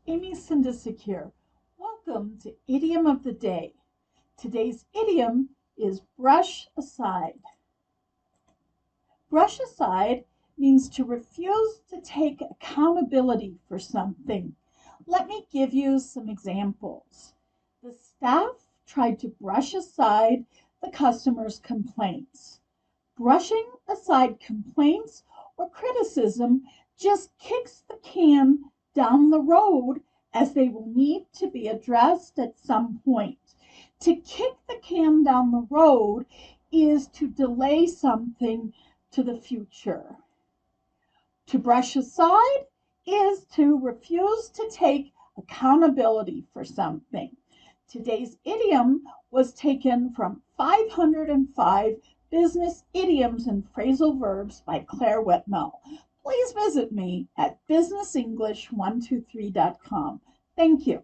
Amy Sindicic here. Welcome to Idiom of the Day. Today's idiom is brush aside. Brush aside means to refuse to take accountability for something. Let me give you some examples. The staff tried to brush aside the customer's complaints. Brushing aside complaints or criticism just kicks the can down the road as they will need to be addressed at some point. To kick the can down the road is to delay something to the future. To brush aside is to refuse to take accountability for something. Today's idiom was taken from 505 Business Idioms and Phrasal Verbs by Clare Whitmell. Please visit me at businessenglish123.com. Thank you.